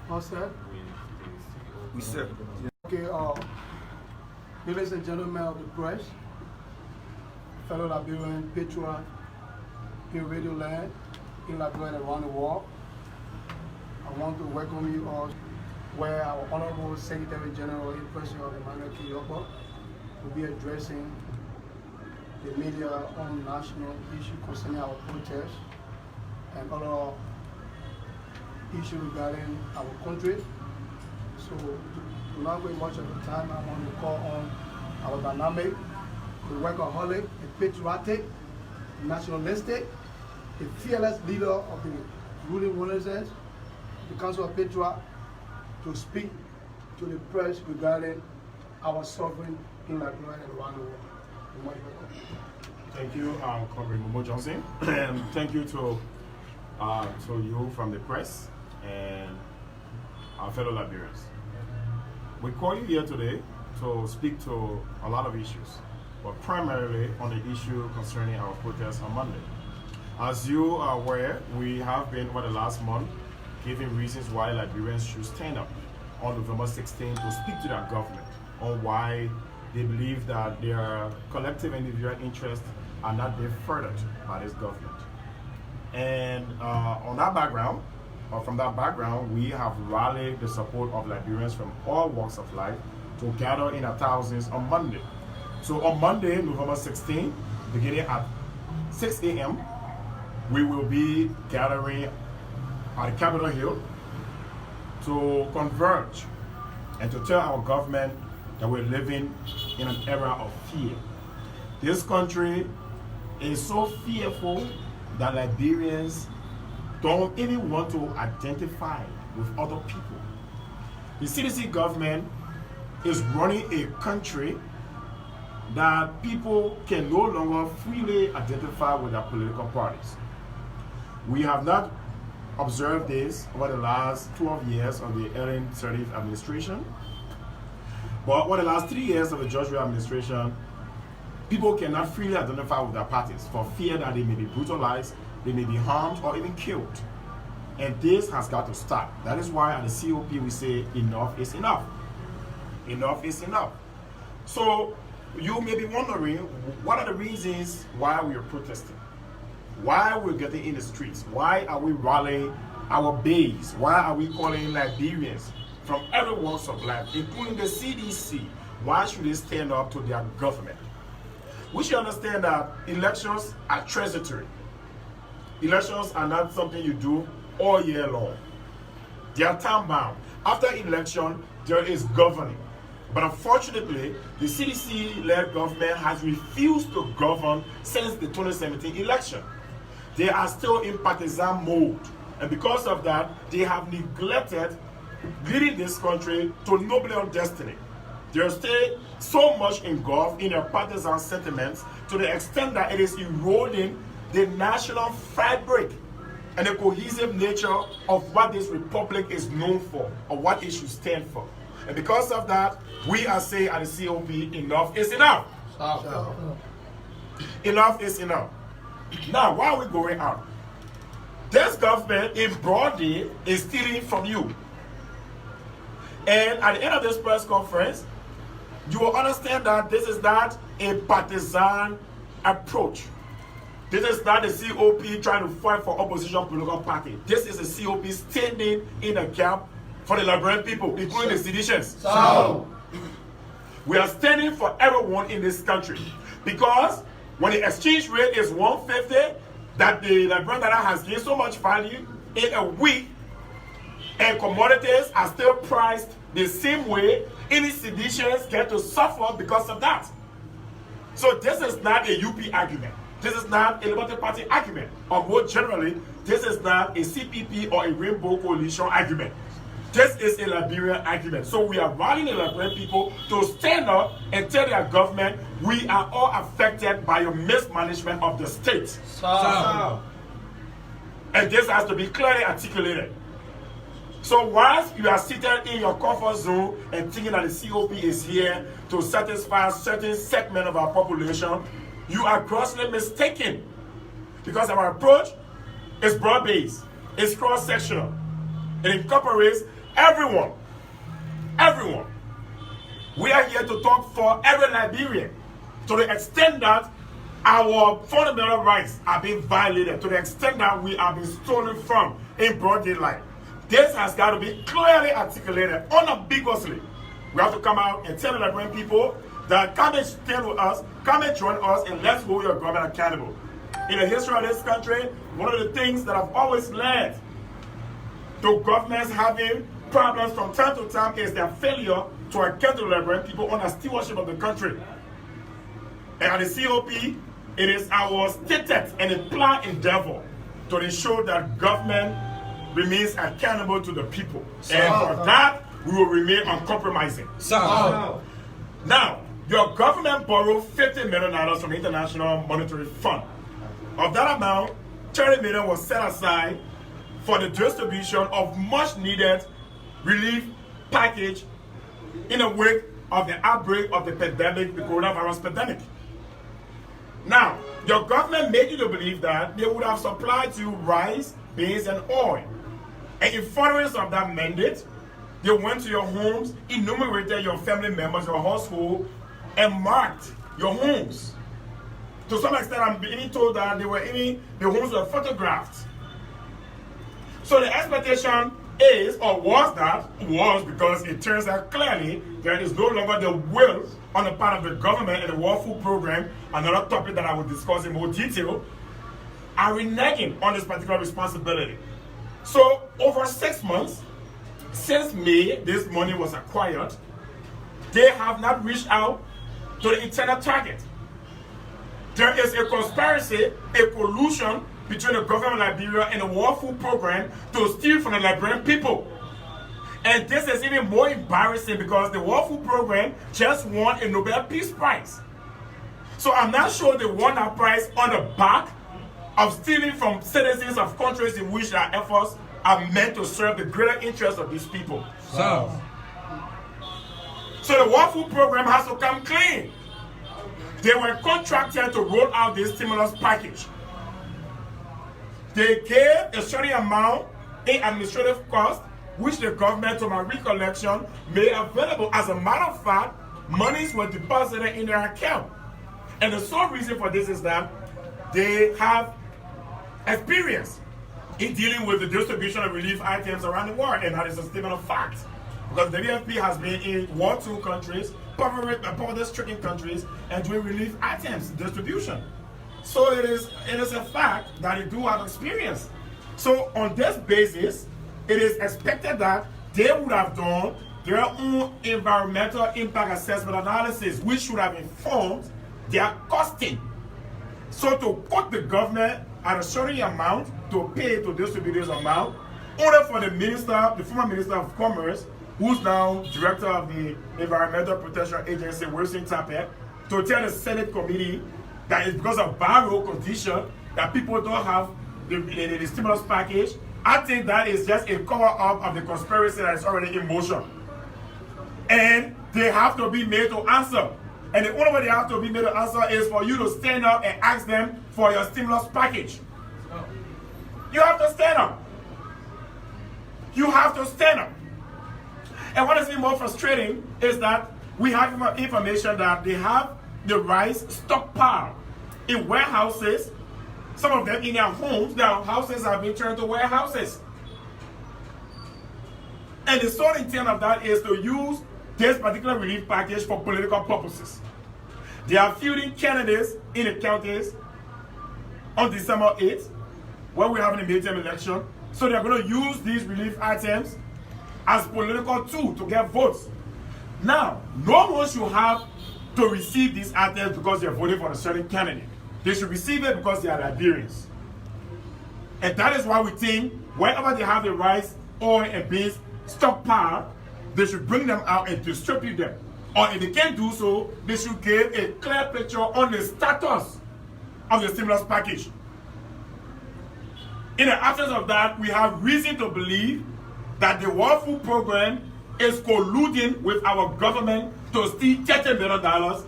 All set? We said. Okay, ladies and gentlemen of the press, fellow Liberian patriot in Radio Land, in Liberia and around the world, I want to welcome you all where our Honorable Secretary General in person of Emmanuel Kiyoko will be addressing the media on national issue concerning our protest and other issues regarding our country. So to not waste much of the time, I want to call on our dynamic, the workaholic, the patriotic, nationalistic, the fearless leader of the ruling Renaissance, the Council of Patriots, to speak to the press regarding our sovereign in Liberia and around the world. Thank you, Comrade Momo Johnson, and thank you to you from the press and our fellow Liberians. We call you here today to speak to a lot of issues, but primarily on the issue concerning our protest on Monday. As you are aware, we have been over the last month giving reasons why Liberians should stand up on November 16 to speak to their government on why they believe that their collective individual interests are not being furthered by this government. And on that background, or from that background, we have rallied the support of Liberians from all walks of life to gather in our thousands on Monday. So on Monday, November 16, beginning at 6 a.m., we will be gathering at the Capitol Hill to converge and to tell our government that we're living in an era of fear. This country is so fearful that Liberians don't even want to identify with other people. The CDC government is running a country that people can no longer freely identify with their political parties. We have not observed this over the last 12 years of the Ellen Sirleaf administration, but over the last 3 years of the George Weah administration, people cannot freely identify with their parties for fear that they may be brutalized, they may be harmed, or even killed. And this has got to stop. That is why at the COP we say enough is enough. Enough is enough. So you may be wondering, what are the reasons why we are protesting? Why we're getting in the streets? Why are we rallying our base? Why are we calling Liberians from every walks of life, including the CDC? Why should they stand up to their government? We should understand that elections are transitory. Elections are not something you do all year long. They are time bound. After election, there is governing. But unfortunately, the CDC-led government has refused to govern since the 2017 election. They are still in partisan mode. And because of that, they have neglected leading this country to nobler destiny. They are still so much engulfed in their partisan sentiments to the extent that it is eroding the national fabric and the cohesive nature of what this republic is known for, or what it should stand for. And because of that, we are saying at the COP, enough is enough. Enough is enough. Now, why are we going out? This government in broad day is stealing from you. And at the end of this press conference, you will understand that this is not a partisan approach. This is not the COP trying to fight for opposition political party. This is the COP standing in a gap for the Liberian people, including the seditionists. So, we are standing for everyone in this country. Because when the exchange rate is 150, that the Liberian dollar has gained so much value in a week, and commodities are still priced the same way, any seditionists get to suffer because of that. So this is not a UP argument. This is not a Liberty Party argument. Or more generally, this is not a CPP or a Rainbow Coalition argument. This is a Liberian argument. So we are rallying the Liberian people to stand up and tell their government, we are all affected by your mismanagement of the state. And this has to be clearly articulated. So whilst you are seated in your comfort zone and thinking that the COP is here to satisfy a certain segment of our population, you are grossly mistaken. Because our approach is broad-based, it's cross-sectional. It incorporates everyone. Everyone. We are here to talk for every Liberian, to the extent that our fundamental rights are being violated, to the extent that we are being stolen from in broad daylight. This has got to be clearly articulated, unambiguously. We have to come out and tell the Liberian people that come and stand with us, come and join us, and let's hold your government accountable. In the history of this country, one of the things that have always led to governments having problems from time to time is their failure to account to the Liberian people on the stewardship of the country. And at the COP, it is our stated and implied endeavor to ensure that government remains accountable to the people. And for that, we will remain uncompromising. Now, your government borrowed $50 million from the International Monetary Fund. Of that amount, $30 million was set aside for the distribution of much needed relief package in the wake of the outbreak of the pandemic, the coronavirus pandemic. Now, your government made you to believe that they would have supplied you rice, beans, and oil. And in furtherance of that mandate, they went to your homes, enumerated your family members, your household, and marked your homes. To some extent, I'm being told that the homes were photographed. So the expectation is, or was because it turns out clearly there is no longer the will on the part of the government and the World Food Program, another topic that I will discuss in more detail, are reneging on this particular responsibility. So over 6 months, since May, this money was acquired, they have not reached out to the intended target. There is a conspiracy, a collusion between the government of Liberia and the World Food Program to steal from the Liberian people. And this is even more embarrassing because the World Food Program just won a Nobel Peace Prize. So I'm not sure they won that prize on the back of stealing from citizens of countries in which their efforts are meant to serve the greater interests of these people. So the World Food Program has to come clean. They were contracted to roll out this stimulus package. They gave a certain amount in administrative cost, which the government, to my recollection, made available. As a matter of fact, monies were deposited in their account. And the sole reason for this is that they have experience in dealing with the distribution of relief items around the world, and that is a statement of fact. Because the WFP has been in war-torn countries, poverty-stricken countries, and doing relief items distribution. So it is a fact that they do have experience. So on this basis, it is expected that they would have done their own environmental impact assessment analysis, which should have informed their costing. So to quote the government at a certain amount to pay to distribute this amount, only for the former Minister of Commerce, who's now Director of the Environmental Protection Agency, Wilson Tapet, to tell the Senate committee that it's because of viral condition that people don't have the stimulus package. I think that is just a cover-up of the conspiracy that is already in motion. And they have to be made to answer. And the only way they have to be made to answer is for you to stand up and ask them for your stimulus package. You have to stand up. You have to stand up. And what is even more frustrating is that we have information that they have the rice stockpiled in warehouses, some of them in their homes. Their houses have been turned to warehouses. And the sole intent of that is to use this particular relief package for political purposes. They are fielding candidates in the counties on December 8th, when we're having a midterm election. So they're going to use these relief items as political tool to get votes. Now, no one should have to receive these items because they're voting for a certain candidate. They should receive it because they are Liberians. And that is why we think whenever they have the rice, oil, and beans stockpiled, they should bring them out and distribute them. Or if they can't do so, they should give a clear picture on the status of the stimulus package. In the absence of that, we have reason to believe that the World Food Program is colluding with our government to steal $30 million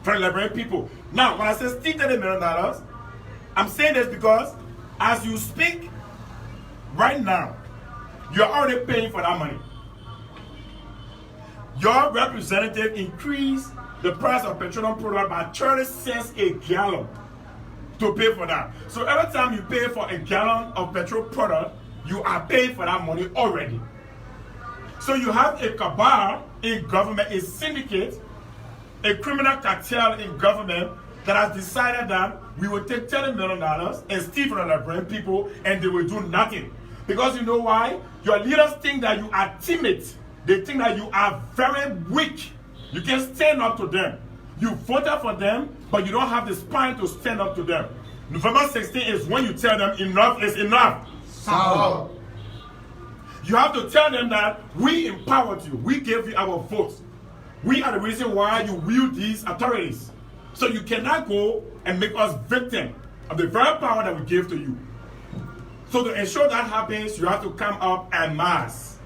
from Liberian people. Now, when I say steal $30 million, I'm saying this because as you speak right now, you're already paying for that money. Your representative increased the price of petroleum product by 30 cents a gallon to pay for that. So every time you pay for a gallon of petrol product, you are paying for that money already. So you have a cabal in government, a syndicate, a criminal cartel in government that has decided that we will take $30 million and steal from the Liberian people and they will do nothing. Because you know why? Your leaders think that you are timid. They think that you are very weak. You can stand up to them. You voted for them, but you don't have the spine to stand up to them. November 16 is when you tell them enough is enough. So, You have to tell them that we empowered you. We gave you our votes. We are the reason why you wield these authorities. So you cannot go and make us victim of the very power that we gave to you. So to ensure that happens, you have to come up en masse.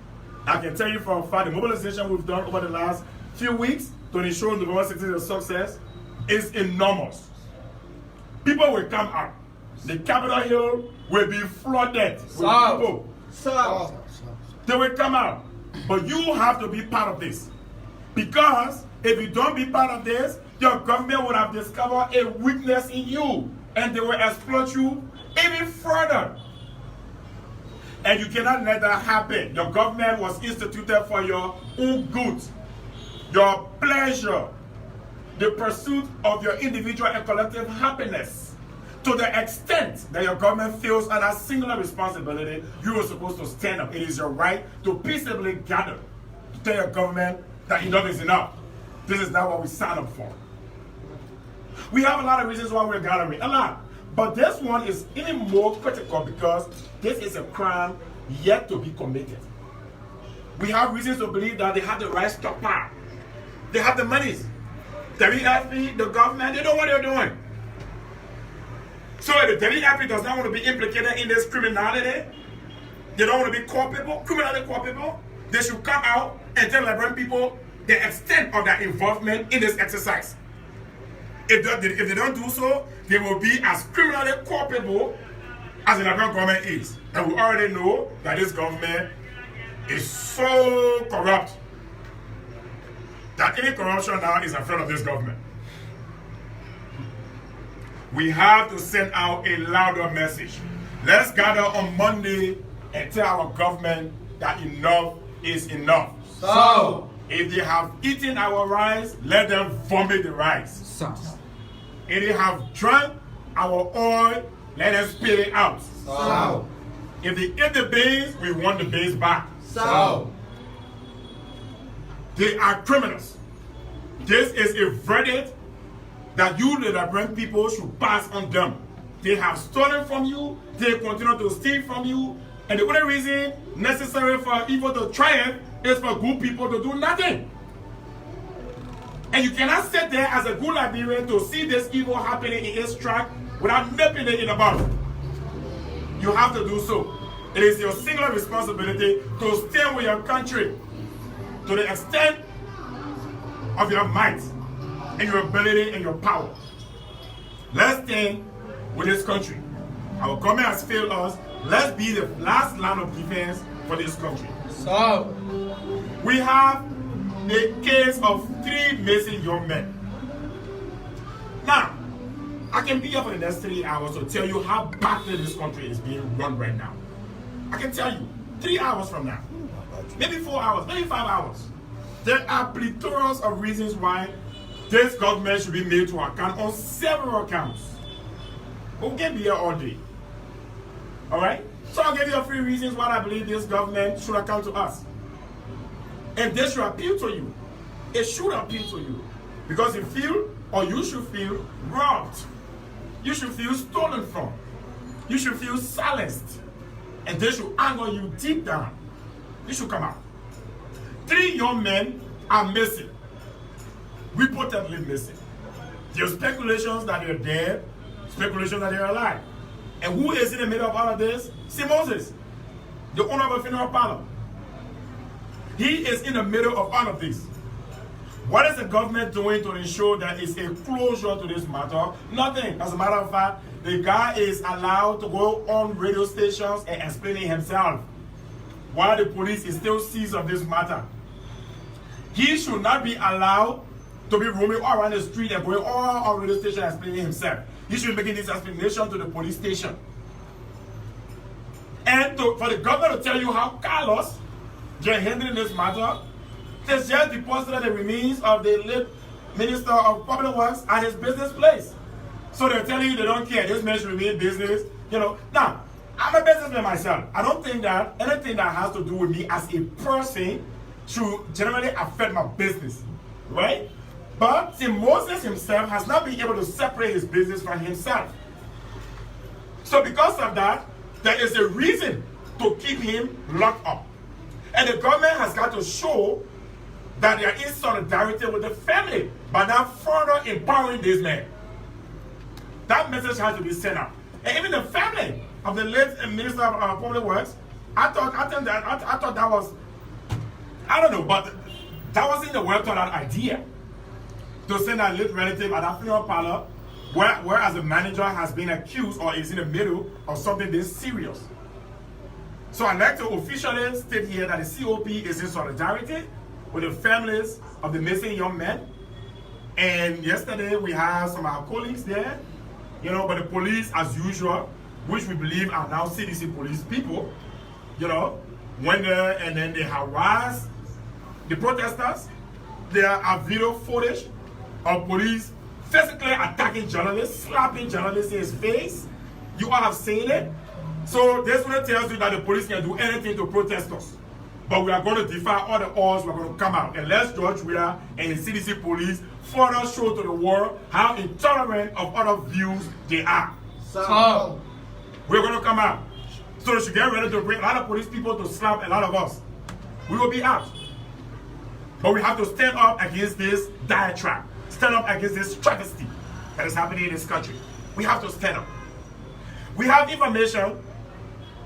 I can tell you for a fact, the mobilization we've done over the last few weeks to ensure November 16 is a success is enormous. People will come out. The Capitol Hill will be flooded with people. They will come out. But you have to be part of this. Because if you don't be part of this, your government would have discovered a weakness in you. And they will exploit you even further. And you cannot let that happen. Your government was instituted for your own good, your pleasure, the pursuit of your individual and collective happiness. To the extent that your government feels under singular responsibility, you are supposed to stand up. It is your right to peaceably gather to tell your government that enough is enough. This is not what we signed up for. We have a lot of reasons why we're gathering, a lot. But this one is even more critical because this is a crime yet to be committed. We have reasons to believe that they have the right stockpile. They have the monies. The WFP, the government, they know what they're doing. So if the WFP does not want to be implicated in this criminality, they don't want to be culpable, criminally culpable, they should come out and tell Liberian people the extent of their involvement in this exercise. If they don't do so, they will be as criminally culpable as the Liberian government is. And we already know that this government is so corrupt that any corruption now is in front of this government. We have to send out a louder message. Let's gather on Monday and tell our government that enough is enough. So, if they have eaten our rice, let them vomit the rice. so, If they have drunk our oil, let them spit it out. so, If they eat the beans, we want the beans back. so, They are criminals. This is a verdict that you, the Liberian people, should pass on them. They have stolen from you, they continue to steal from you, and the only reason necessary for evil to triumph is for good people to do nothing. And you cannot sit there as a good Liberian to see this evil happening in its track without nipping it in the bud. You have to do so. It is your singular responsibility to stand with your country to the extent of your might and your ability and your power. Let's stand with this country. Our government has failed us. Let's be the last line of defense for this country. so, We have a case of 3 missing young men. Now, I can be here for the next 3 hours to tell you how badly this country is being run right now. I can tell you 3 hours from now, maybe 4 hours, maybe 5 hours. There are plethora of reasons why this government should be made to account on several accounts. But we can't be here all day. Alright? So I'll give you a few reasons why I believe this government should account to us. And this should appeal to you. It should appeal to you. Because you feel, or you should feel, robbed. You should feel stolen from. You should feel silenced. And this should anger you deep down. You should come out. 3 young men are missing. Reportedly missing. There's speculations that they're dead, speculations that they're alive. And who is in the middle of all of this? See Moses, the owner of a funeral parlor. He is in the middle of all of this. What is the government doing to ensure that it's a closure to this matter? Nothing. As a matter of fact, the guy is allowed to go on radio stations and explaining himself while the police is still seized of this matter. He should not be allowed to be roaming all around the street and going all on radio station explaining himself. He should be making this explanation to the police station. And for the governor to tell you how callous they're handling this matter, they just deposited the remains of the late Minister of Public Works at his business place. So they're telling you they don't care. This man should remain business. Now, I'm a businessman myself. I don't think that anything that has to do with me as a person should generally affect my business, right? But see, Moses himself has not been able to separate his business from himself. So because of that, there is a reason to keep him locked up. And the government has got to show that they are in solidarity with the family by not further empowering this man. That message has to be sent out. And even the family of the late Minister of Public Works, I thought that was, I don't know, but that wasn't a well thought out idea to send a late relative at a funeral parlor whereas the manager has been accused or is in the middle of something this serious. So I'd like to officially state here that the COP is in solidarity with the families of the missing young men. And yesterday we had some of our colleagues there, but the police, as usual, which we believe are now CDC police people, went there and then they harassed the protesters. There are video footage of police physically attacking journalists, slapping journalists in his face. You all have seen it. So this one tells you that the police can do anything to protest us. But we are going to defy all the odds. We're going to come out. And let George Weah and the CDC police further show to the world how intolerant of other views they are. So, we're going to come out. So they should get ready to bring a lot of police people to slap a lot of us. We will be out. But we have to stand up against this diatribe. Stand up against this travesty that is happening in this country. We have to stand up. We have information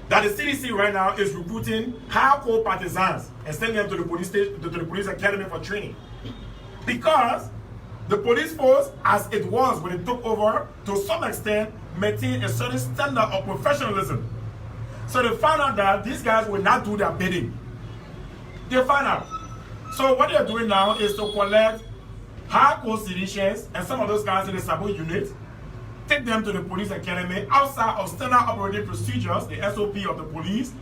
that the CDC right now is recruiting hardcore partisans and sending them to the police station, to the police academy for training. Because the police force, as it was when it took over, to some extent, maintained a certain standard of professionalism. So they found out that these guys will not do their bidding. They found out. So what they're doing now is to collect hardcore seditionists and some of those guys in the Sabo unit, take them to the police academy outside of standard operating procedures, the SOP of the police,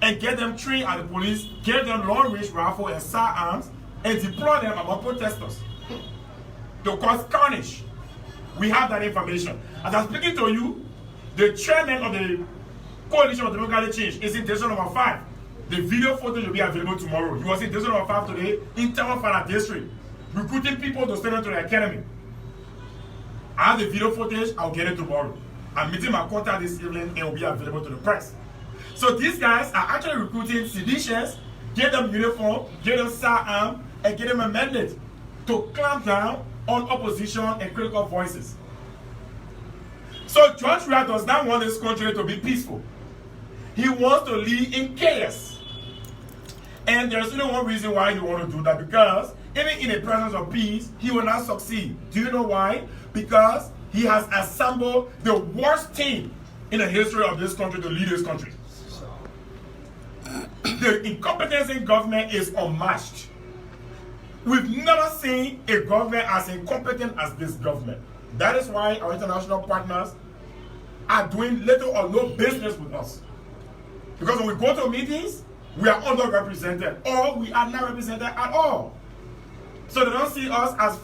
and get them trained at the police, get them long-range rifle and sidearms, and deploy them among protesters to cause carnage. We have that information. As I'm speaking to you, the chairman of the Coalition of Democratic Change is in District number 5. The video footage will be available tomorrow. He was in District number 5 today in Tamafara District, recruiting people to send them to the academy. I have the video footage, I'll get it tomorrow. I'm meeting my contact this evening and it will be available to the press. So these guys are actually recruiting seditionists, get them uniform, get them sidearm, and get them a mandate to clamp down on opposition and critical voices. So George Weah does not want this country to be peaceful. He wants to lead in chaos. And there's only one reason why he wants to do that, because even in the presence of peace, he will not succeed. Do you know why? Because he has assembled the worst team in the history of this country to lead this country. The incompetence in government is unmatched. We've never seen a government as incompetent as this government. That is why our international partners are doing little or no business with us. Because when we go to meetings, we are underrepresented, or we are not represented at all. So they don't see us as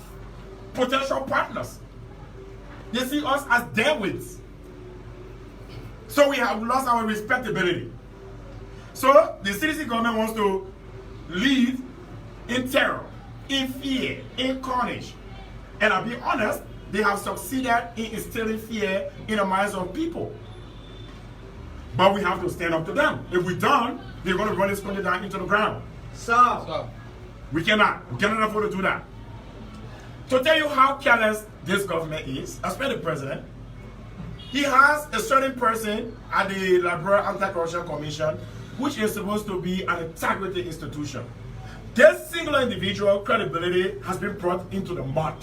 potential partners. They see us as deadweights. So we have lost our respectability. So the CDC government wants to live in terror, in fear, in carnage. And I'll be honest, they have succeeded in instilling fear in the minds of people. But we have to stand up to them. If we don't, they're going to run this country down into the ground. so, We cannot afford to do that. To tell you how careless this government is, especially the president, he has a certain person at the Liberal Anti-Corruption Commission, which is supposed to be an integrity institution. This singular individual credibility has been brought into the mud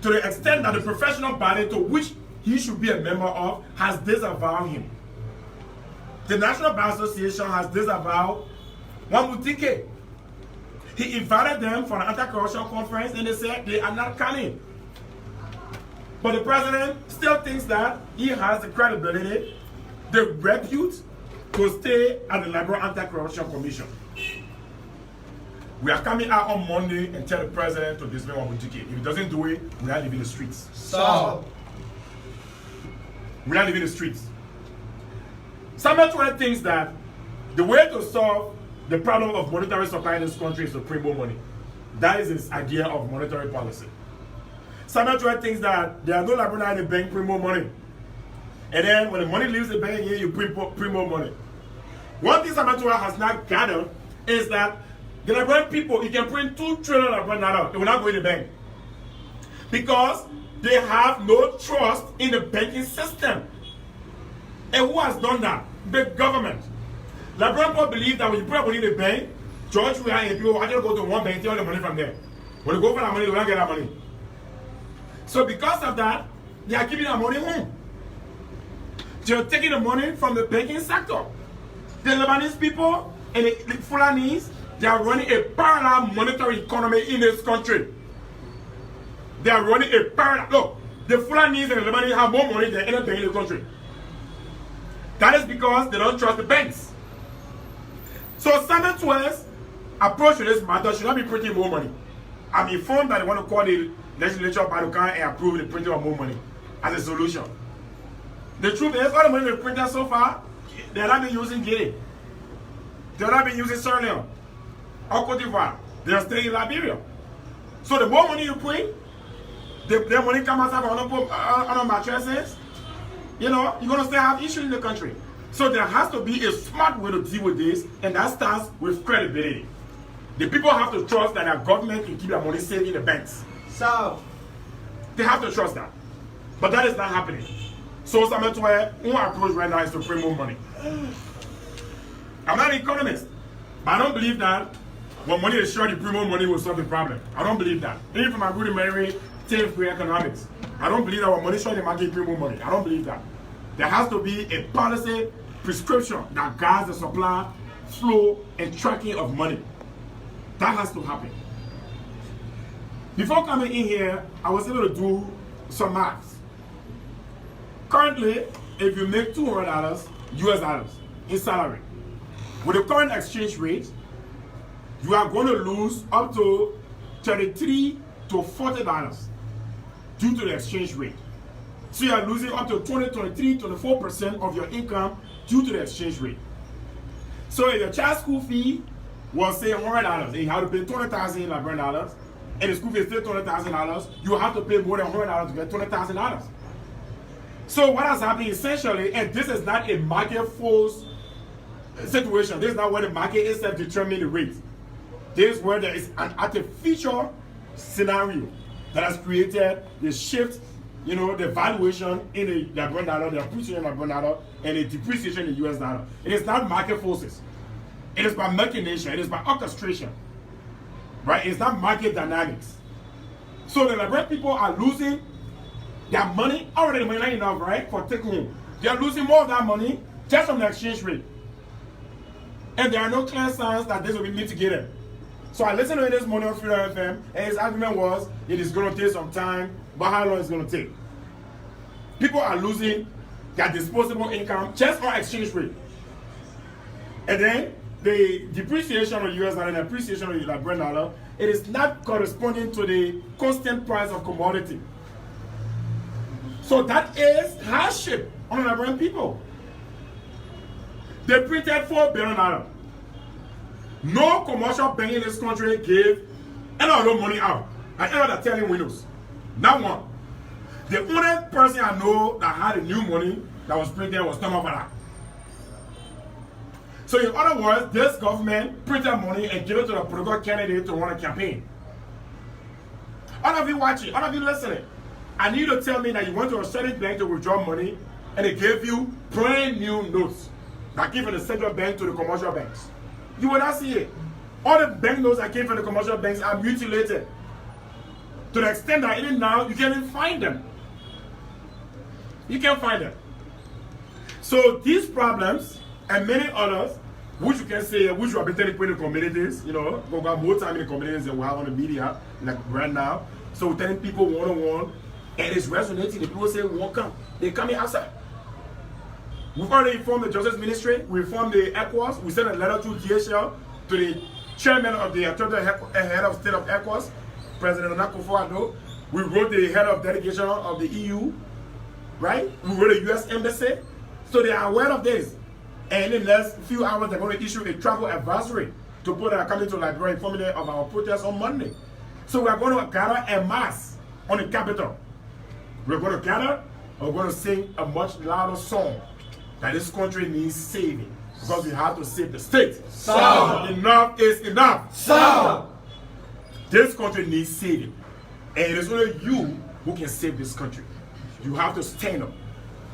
to the extent that the professional body to which he should be a member of has disavowed him. The National Bar Association has disavowed Wambutike. He invited them for an anti-corruption conference and they said they are not coming. But the president still thinks that he has the credibility, the repute to stay at the Liberal Anti-Corruption Commission. We are coming out on Monday and tell the president to dismiss Wambutike. If he doesn't do it, we are leaving the streets. So. We are leaving the streets. Samuel Tuere thinks that the way to solve the problem of monetary supply in this country is to print more money. That is his idea of monetary policy. Samuel Tuere thinks that there are no Liberals in the bank print more money. And then when the money leaves the bank here, you print more money. One thing Samuel Tuere has not gathered is that the Liberian people, you can print 2 trillion Liberian, they will not go in the bank. Because they have no trust in the banking system. And who has done that? The government. Liberian people believe that when you put money in the bank, George Weah and people actually go to one bank and take all the money from there. When they go for that money, they will not get that money. So because of that, they are giving that money home. They are taking the money from the banking sector. The Lebanese people and the Fulanese, they are running a parallel monetary economy in this country. They are running a parallel. Look, the Fulanese and the Lebanese have more money than any bank in the country. That is because they don't trust the banks. So Samuel Tuere's approach to this matter should not be printing more money. I'm informed that they want to call the legislature of Barukan and approve the printing of more money as a solution. The truth is, all the money they've printed so far, they have not been using Guinea. They have not been using Sierra Leone or Cote d'Ivoire. They are staying in Liberia. So the more money you print, the money comes out on mattresses, you know, you're going to still have issues in the country. So there has to be a smart way to deal with this, and that starts with credibility. The people have to trust that their government can keep their money safe in the banks. So. They have to trust that. But that is not happening. So Samuel Tuere, one approach right now is to print more money. I'm not an economist, but I don't believe that when money is short, you print more money will solve the problem. I don't believe that. Even from my rudimentary 10th grade economics, I don't believe that when money is short in the market, you print more money. I don't believe that. There has to be a policy prescription that guides the supply, flow, and tracking of money. That has to happen. Before coming in here, I was able to do some maths. Currently, if you make $200 US dollars in salary, with the current exchange rate, you are going to lose up to $33 to $40 due to the exchange rate. So you are losing up to 24% of your income due to the exchange rate. So if your child's school fee was say $100, and you have to pay $20,000 in Liberian dollars, and the school fee is still $20,000, you have to pay more than $100 to get $20,000. So what has happened essentially, and this is not a market force situation, this is not where the market is determining the rate. This is where there is an artificial scenario that has created the shift, you know, the valuation in the Liberian dollar, the appreciation in the Liberian dollar, and the depreciation in the US dollar. It is not market forces. It is by machination, it is by orchestration. Right? It's not market dynamics. So the Liberian people are losing their money, already money not enough, right, for take home. They are losing more of that money just from the exchange rate. And there are no clear signs that this will be mitigated. So I listened to this morning on Freedom FM, and his argument was it is going to take some time, but how long is it going to take? People are losing their disposable income just on exchange rate. And then the depreciation of the US dollar and the appreciation of the Liberian dollar, it is not corresponding to the constant price of commodity. So that is hardship on the Liberian people. They printed $4 billion. No commercial bank in this country gave any of those money out. Like any of the telling windows. Not one. The only person I know that had a new money that was printed was Thomas Fala. So in other words, this government printed money and gave it to the political candidate to run a campaign. All of you watching, all of you listening, I need you to tell me that you went to a certain bank to withdraw money and they gave you brand new notes that give from the central bank to the commercial banks. You will not see it. All the banknotes that came from the commercial banks are mutilated. To the extent that even now, you can't even find them. You can't find them. So these problems and many others, which you can say, which you have been telling people in the communities, you know, we got more time in the communities than we have on the media, like right now. So we're telling people one-on-one, and it's resonating. The people say, won't come. They're coming outside. We've already informed the Justice Ministry, we informed the ECOWAS, we sent a letter to DHL, to the chairman of the head of state of ECOWAS, President Nana Akufo-Addo. We wrote the head of delegation of the EU, right? We wrote the US Embassy. So they are aware of this. And in the next few hours, they're going to issue a travel advisory to put our coming to Liberia, informing them of our protest on Monday. So we are going to gather en masse on the Capitol. We're going to gather and we're going to sing a much louder song that this country needs saving. Because we have to save the state. Sound. Enough is enough. Sound. This country needs saving. And it is only you who can save this country. You have to stand up.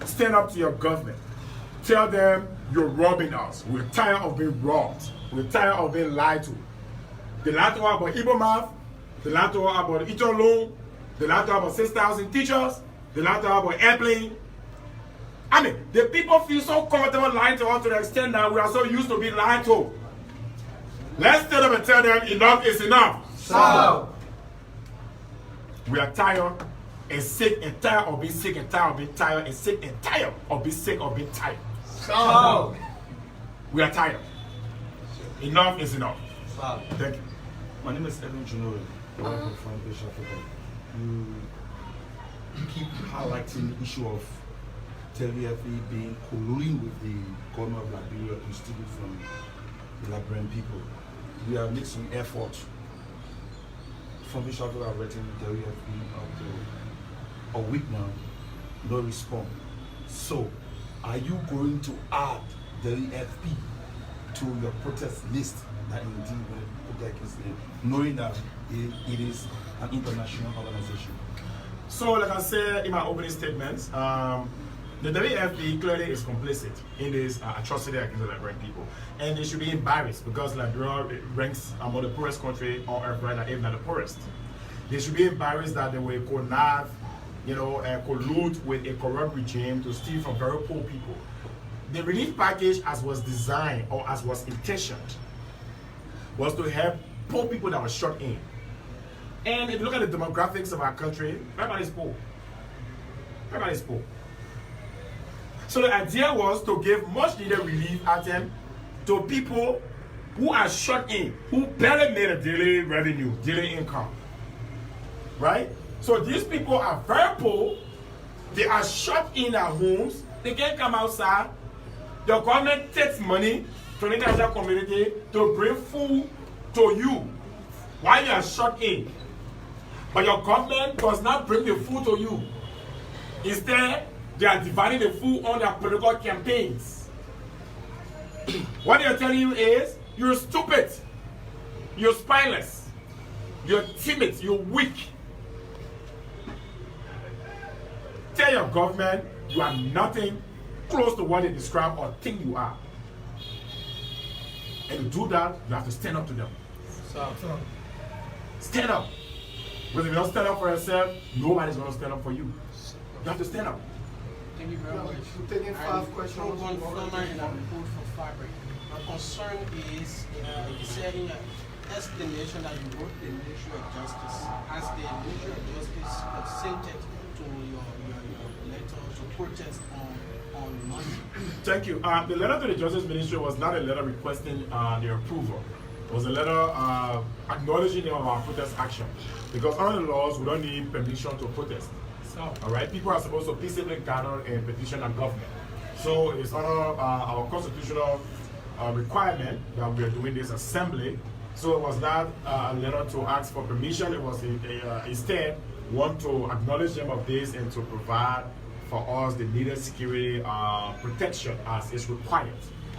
Stand up to your government. Tell them you're robbing us. We're tired of being robbed. We're tired of being lied to. They lied to us about Ibomaf. They lied to us about Ito Loan. They lied to us about 6,000 teachers. They lied to us about airplane. I mean, the people feel so comfortable lying to us to the extent that we are so used to being lied to. Let's stand up and tell them enough is enough. Sound. We are tired and sick and tired of being sick and tired of being tired and sick and tired of being sick of being tired. Sound. We are tired. Enough is enough. Sound. Thank you. My name is Edwin Junori. I work for Foundation Africa. You keep highlighting the issue of Terry-FE being colluding with the government of Liberia to steal it from the Liberian people. We have made some effort. Foundation Africa have written Terry-FE up to a week now, no response. So, are you going to add Terry-FE to your protest list that indeed will put that against them, knowing that it is an international organization? So, like I said in my opening statements, the WFP clearly is complicit in this atrocity against the Liberian people. And they should be embarrassed because Liberia ranks among the poorest country on earth right now, if not the poorest. They should be embarrassed that they will connive, collude with a corrupt regime to steal from very poor people. The relief package, as was designed or as was intentioned, was to help poor people that were shut in. And if you look at the demographics of our country, everybody's poor. Everybody's poor. So the idea was to give much needed relief item to people who are shut in, who barely made a daily revenue, daily income. Right? So these people are very poor, they are shut in their homes, they can't come outside. The government takes money from the international community to bring food to you while you are shut in. But your government does not bring the food to you. Instead, they are dividing the food on their political campaigns. What they are telling you is, you're stupid, you're spineless, you're timid, you're weak. Tell your government you are nothing close to what they describe or think you are. And to do that, you have to stand up to them. Stand up. Because if you don't stand up for yourself, nobody's going to stand up for you. You have to stand up. Thank you very much. We're taking 5 questions. One Florida and I'm food for fabric. My concern is, you said in your explanation that you wrote the Ministry of Justice. Has the Ministry of Justice consented to your letter to protest on Monday? Thank you. The letter to the Justice Ministry was not a letter requesting their approval. It was a letter acknowledging of our protest action. Because under the laws, we don't need permission to protest. All right, people are supposed to peaceably gather and petition our government. So it's under our constitutional requirement that we are doing this assembly. So it was not a letter to ask for permission. It was instead one to acknowledge them of this and to provide for us the needed security protection as is required.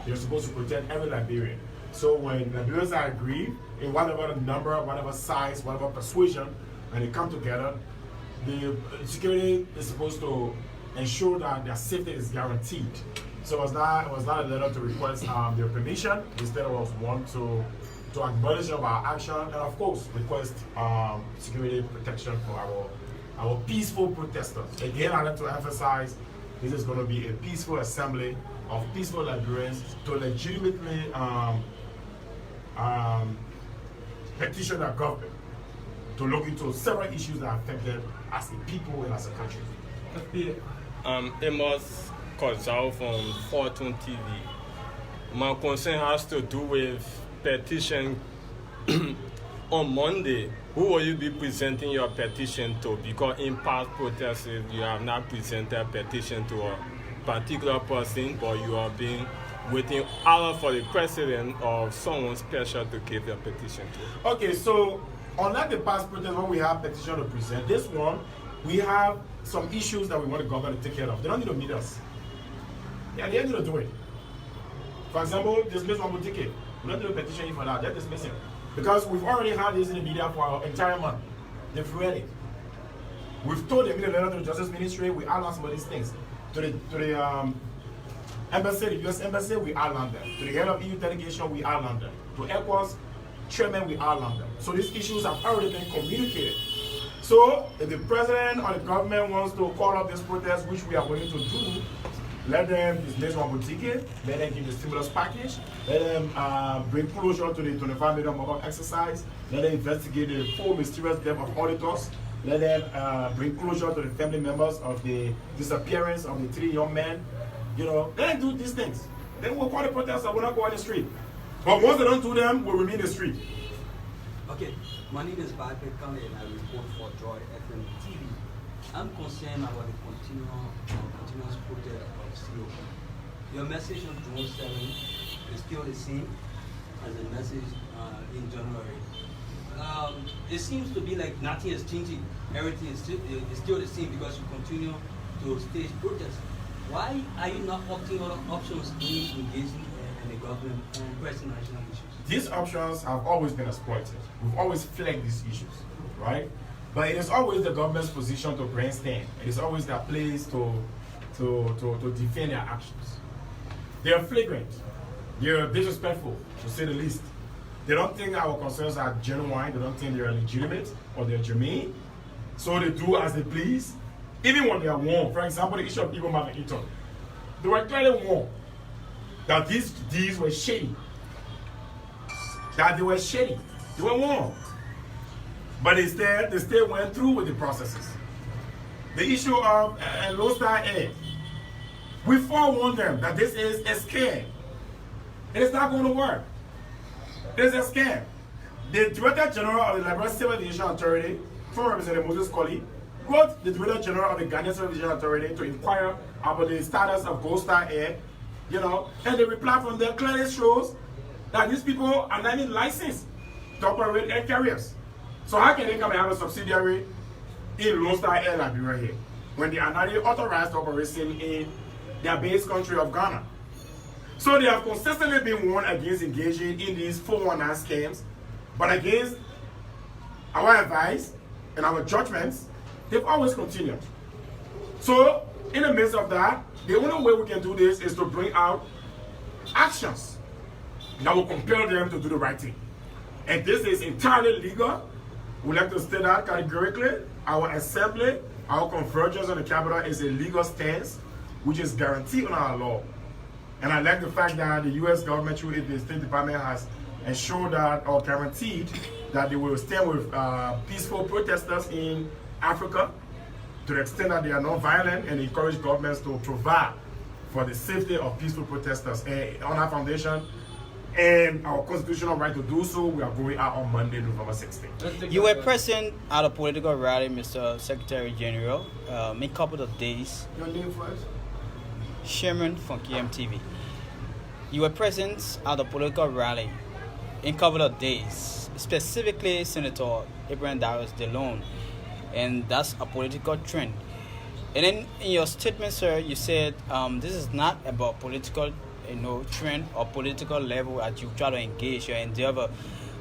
You're supposed to protect every Liberian. So when Liberians are agreed in whatever number, whatever size, whatever persuasion, and they come together, the security is supposed to ensure that their safety is guaranteed. So it was not a letter to request their permission. Instead, it was one to to acknowledge of our action, and of course request security protection for our peaceful protesters. Again, I'd like to emphasize this is going to be a peaceful assembly of peaceful Liberians to legitimately petition our government to look into several issues that affect them as a people and as a country. Amos Kozao from Fortune TV. My concern has to do with petition. On Monday, who will you be presenting your petition to? Because in past protests, you have not presented a petition to a particular person, but you have been waiting either for the president or someone special to give your petition to. Okay, so unlike the past protest when we have petition to present, this one, we have some issues that we want the government to take care of. They don't need to meet us. Yeah, they need to do it. For example, dismiss one ticket. We don't need to petition you for that. Just dismiss him. Because we've already had this in the media for our entire month. They've read it. We've told them in the letter to the Justice Ministry, we outlined some of these things. To the embassy, the US Embassy, we outlined them. To the head of EU delegation, we outlined them. To ECOWAS chairman, we outlined them. So these issues have already been communicated. So if the president or the government wants to call up this protest, which we are willing to do, let them dismiss one ticket, let them give the stimulus package, let them bring closure to the 25 million mobile exercise, let them investigate the full mysterious death of auditors, let them bring closure to the family members of the disappearance of the 3 young men. You know, let them do these things. Then we'll call the protesters, we'll not go on the street. But once they don't do them, we'll remain in the street. Okay, my name is Barbe Kane and I report for Joy FM TV. I'm concerned about the continuous protest of CO. Your message on June 7 is still the same as the message in January. It seems to be like nothing is changing. Everything is still the same because you continue to stage protests. Why are you not opting other options in engaging in the government on pressing national issues? These options have always been exploited. We've always flagged these issues, right? But it is always the government's position to grandstand. It is always their place to defend their actions. They are flagrant. They are disrespectful, to say the least. They don't think our concerns are genuine. They don't think they are legitimate or they're germane. So they do as they please. Even when they are warned. For example, the issue of Igbo Man and Eton. They were clearly warned that these deeds were shady. That they were shady. They were warned. But they still went through with the processes. The issue of Lone Star Air. We forewarned them that this is a scam. It is not going to work. It is a scam. The Director General of the Liberia Civil Aviation Authority, former Representative Moses Colley, wrote the Director General of the Ghanaian Civil Aviation Authority to inquire about the status of Gold Star Air, you know, and the reply from them clearly shows that these people are not even licensed to operate air carriers. So how can they come and have a subsidiary in Lone Star Air Liberia here when they are not authorized to operation in their base country of Ghana? So they have consistently been warned against engaging in these 419 scams, but against our advice and our judgments, they've always continued. So in the midst of that, the only way we can do this is to bring out actions that will compel them to do the right thing. And this is entirely legal. We'd like to state that categorically. Our assembly, our convergence on the Capitol is a legal stance, which is guaranteed in our law. And I like the fact that the U.S. government, through the State Department, has ensured that or guaranteed that they will stand with peaceful protesters in Africa to the extent that they are not violent, and encourage governments to provide for the safety of peaceful protesters. And on our foundation and our constitutional right to do so, we are going out on Monday, November 16th. You were present at a political rally, Mr. Secretary General, in a couple of days. Your name first? Sherman from KMTV. You were present at a political rally in a couple of days, specifically Senator Abraham Darius DeLone, and that's a political trend. And then in your statement, sir, you said this is not about political, trend or political level that you try to engage your endeavor.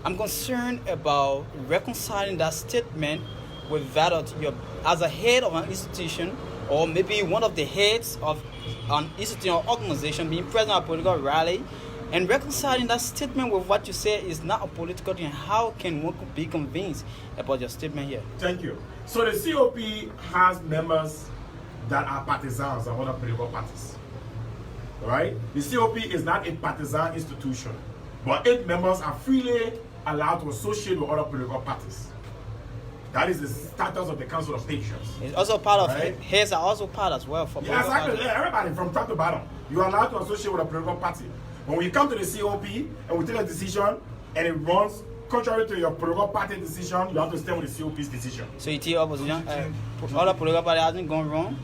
I'm concerned about reconciling that statement with that of your as a head of an institution, or maybe one of the heads of an institution or organization being present at a political rally And reconciling that statement with what you say is not a political thing, how can one be convinced about your statement here? Thank you. So the COP has members that are partisans of other political parties. All right? The COP is not a partisan institution, but its members are freely allowed to associate with other political parties. That is the status of the Council of Patriots. It's also part of Right. heads are also part as well for Yeah, political exactly. parties. Yeah, everybody from top to bottom. You are allowed to associate with a political party. When we come to the COP and we take a decision and it runs contrary to your political party decision, you have to stand with the COP's decision. So you think opposition, other political party hasn't gone wrong?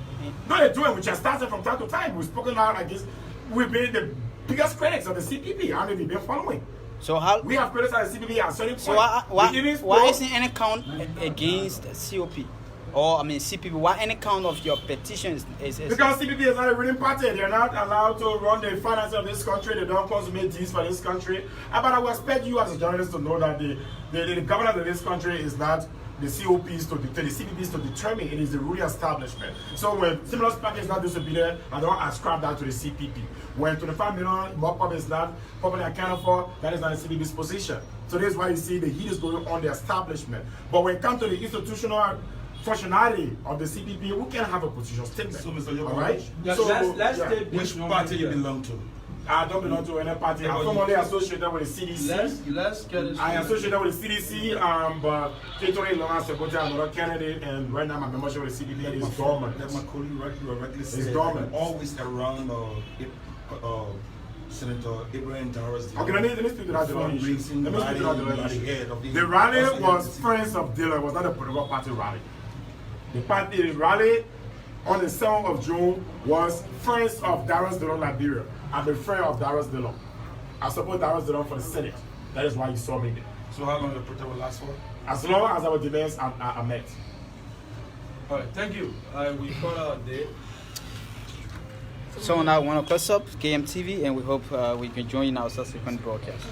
No, they do it. We just started from time to time. We've spoken out against. We've been the biggest critics of the CPP. How many have been following? So how? We have criticized the CPP at certain So point. We even why spoke- isn't any count against COP? Or I mean CPP? Why any count of your petition is Because CPP is not a ruling party. They're not allowed to run the finances of this country. They don't consummate deals for this country. But I would expect you as a journalist to know that the governance of this country is not the COPs to the CPPs to determine. It is the ruling establishment. So when stimulus package is not disobedient, I don't ascribe that to the CPP. When 25 million mop-up is not properly accounted for, that is not the CPP's position. So this is why you see the heat is going on the establishment. But when it comes to the institutional functionality of the CPP, we can have a position statement. So, Mr. Yokovic, all right? Yes, So, let's yeah. take Which one party you here. belong to? I don't belong to any party. I'm formally associated with the CDC. Let's get it. I am associated with the CDC, but Ketori Lawrence supported another candidate, and right now my membership with the CPP is dormant. That my colleague regularly said, dormant. always around Senator Ibrahim Dawes. Okay, let me speak to that Dillon issue. Fundraising Let me speak to that Dillon by the issue. head of The rally was Friends of Dillon. It was not a political party rally. The rally on the 7th of June was Friends of Darius Dillon Liberia. I'm a friend of Darius Dillon. I support Darius Dillon for the Senate. That is why you saw me there. So how long the protest will last for? As long as our demands are met. All right, thank you. We call our day. So now 1 o'clock up KMTV, and we hope we can join in our subsequent broadcast.